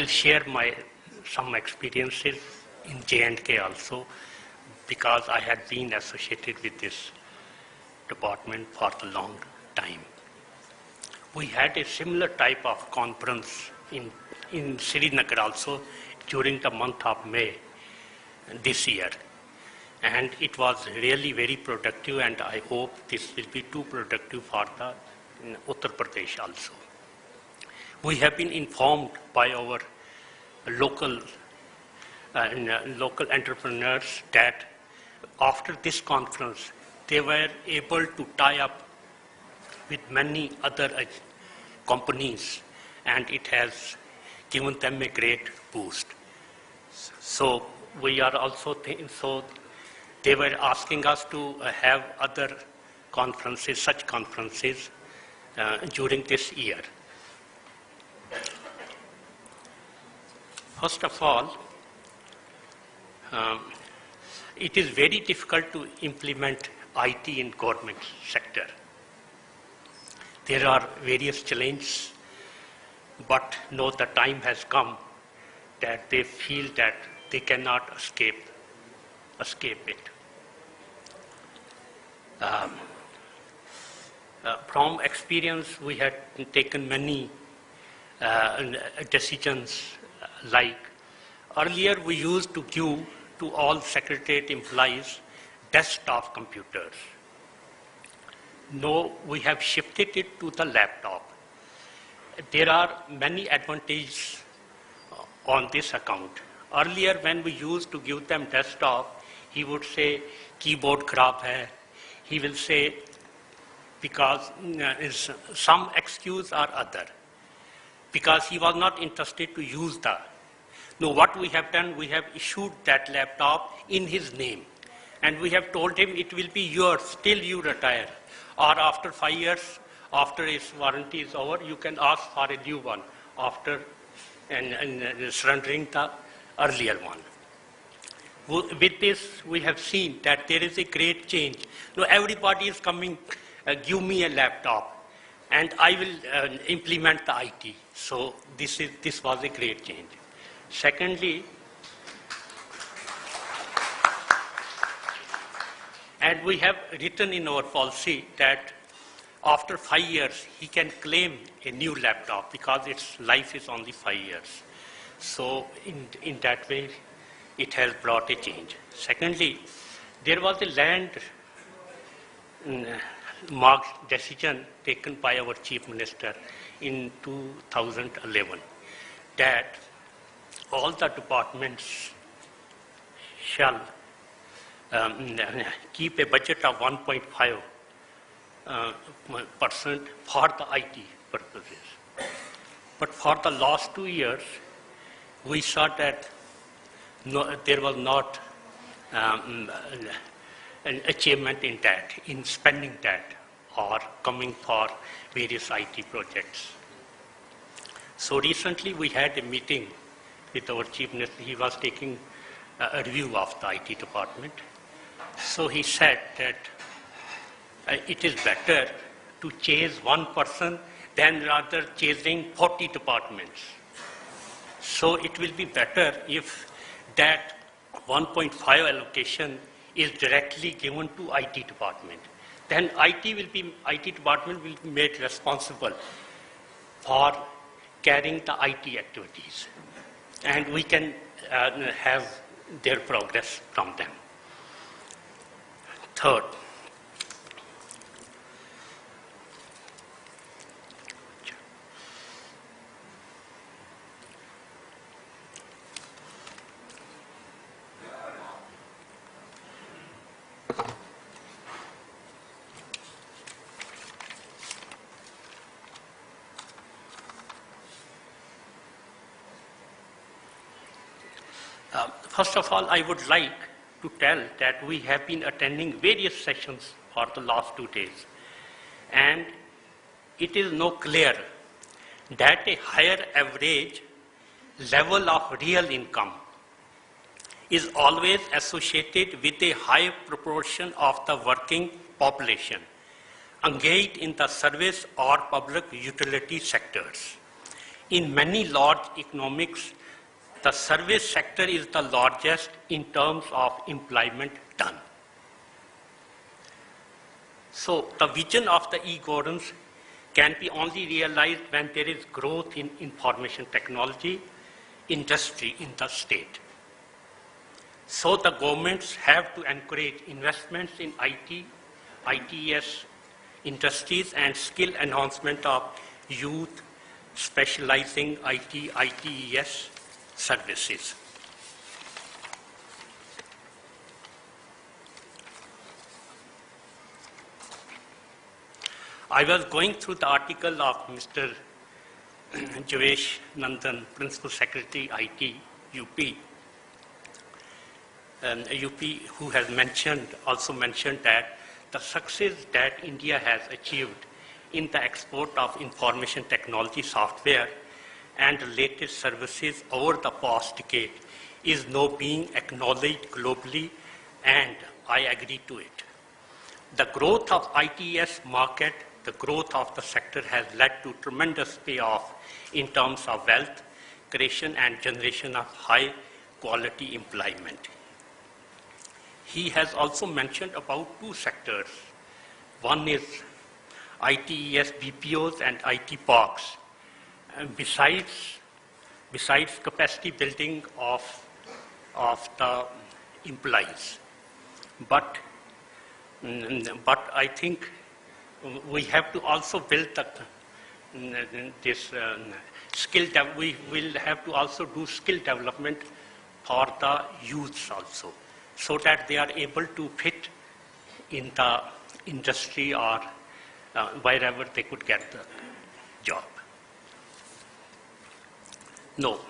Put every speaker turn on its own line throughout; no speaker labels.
will share some experiences in J&K also, because I had been associated with this department for a long time. We had a similar type of conference in Srinagar also during the month of May this year. And it was really very productive, and I hope this will be too productive for the Uttar Pradesh also. We have been informed by our local entrepreneurs that after this conference, they were able to tie up with many other companies, and it has given them a great boost. So we are also so they were asking us to have other conferences, such conferences during this year. First of all, it is very difficult to implement IT in government sector. There are various challenges, but no, the time has come that they feel that they cannot escape it. From experience, we had taken many decisions, like earlier we used to give to all secretariat employees desktop computers. Now we have shifted it to the laptop. There are many advantages on this account. Earlier, when we used to give them desktop, he would say, keyboard kharab hai. He will say, because some excuse or other, because he was not interested to use the. No, what we have done, we have issued that laptop in his name. And we have told him it will be yours till you retire. Or after 5 years, after his warranty is over, you can ask for a new one after and surrendering the earlier one. With this, we have seen that there is a great change. Now everybody is coming, give me a laptop, and I will implement the IT. So this was a great change. Secondly, and we have written in our policy that after 5 years, he can claim a new laptop because its life is only 5 years. So in that way, it has brought a change. Secondly, there was a landmark decision taken by our Chief Minister in 2011 that all the departments shall keep a budget of 1.5% for the IT purposes. But for the last 2 years, we saw that there was not an achievement in that, in spending that, or coming for various IT projects. So recently we had a meeting with our Chief Minister. He was taking a review of the IT department. So he said that it is better to chase one person than rather chasing 40 departments. So it will be better if that 1.5 allocation is directly given to IT department. Then IT department will be made responsible for carrying the IT activities. And we can have their progress from them. Third, first of all, I would like to tell that we have been attending various sessions for the last 2 days. And it is now clear that a higher average level of real income is always associated with a high proportion of the working population engaged in the service or public utility sectors. In many large economics, the service sector is the largest in terms of employment done. So the vision of the e-governance can be only realized when there is growth in information technology industry in the state. So the governments have to encourage investments in IT, ITES industries and skill enhancement of youth specializing IT, ITES services. I was going through the article of Mr. Javesh Nandan, Principal Secretary, IT, UP, UP, who has also mentioned that the success that India has achieved in the export of information technology software and related services over the past decade is now being acknowledged globally, and I agree to it. The growth of ITES market, the growth of the sector has led to tremendous payoff in terms of wealth creation and generation of high quality employment. He has also mentioned about two sectors. One is ITES, BPOs and IT parks. And besides capacity building of the employees. But I think we have to also build this skill. We will have to also do skill development for the youths also, so that they are able to fit in the industry or wherever they could get the job. No,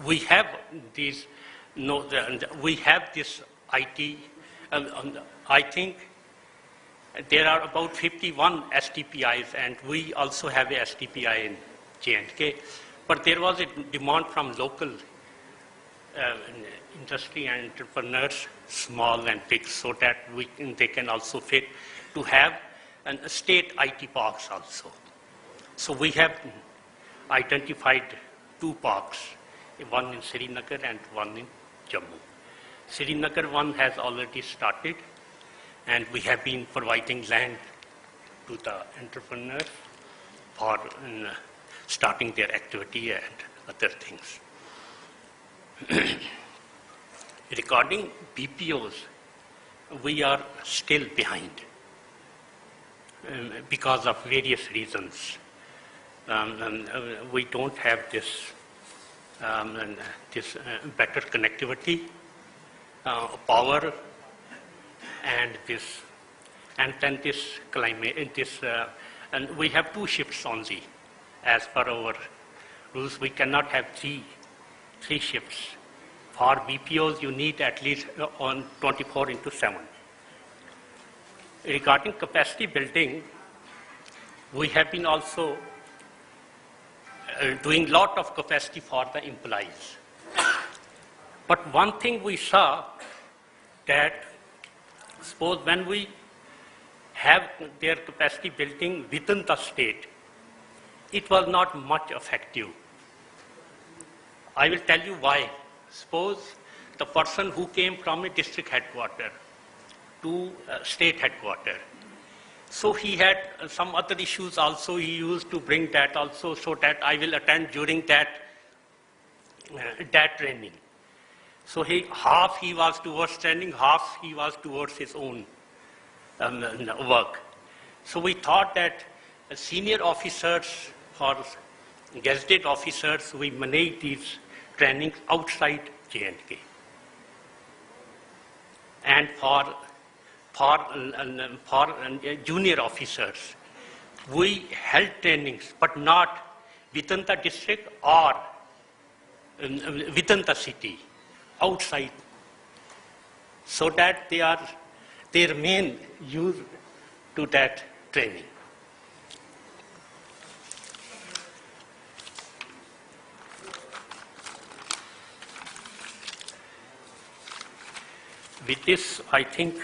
we have these. We have this IT. I think there are about 51 STPIs, and we also have a STPI in J&K. But there was a demand from local industry and entrepreneurs, small and big, so that they can also fit to have a state IT parks also. So we have identified two parks, one in Srinagar and one in Jammu. Srinagar one has already started, and we have been providing land to the entrepreneurs for starting their activity and other things. Regarding BPOs, we are still behind because of various reasons. We don't have this better connectivity, power, and then this climate. And we have two shifts only, as per our rules. We cannot have three shifts. For BPOs, you need at least on 24/7. Regarding capacity building, we have been also doing a lot of capacity for the employees. But one thing we saw that, suppose when we have their capacity building within the state, it was not much effective. I will tell you why. Suppose the person who came from a district headquarter to state headquarter, so he had some other issues also. He used to bring that also, so that I will attend during that training. So half he was towards training, half he was towards his own work. So we thought that senior officers or gazetted officers, we manage these trainings outside J&K. And for junior officers, we held trainings, but not within the district or within the city, outside, so that they remain used to that training. With this, I think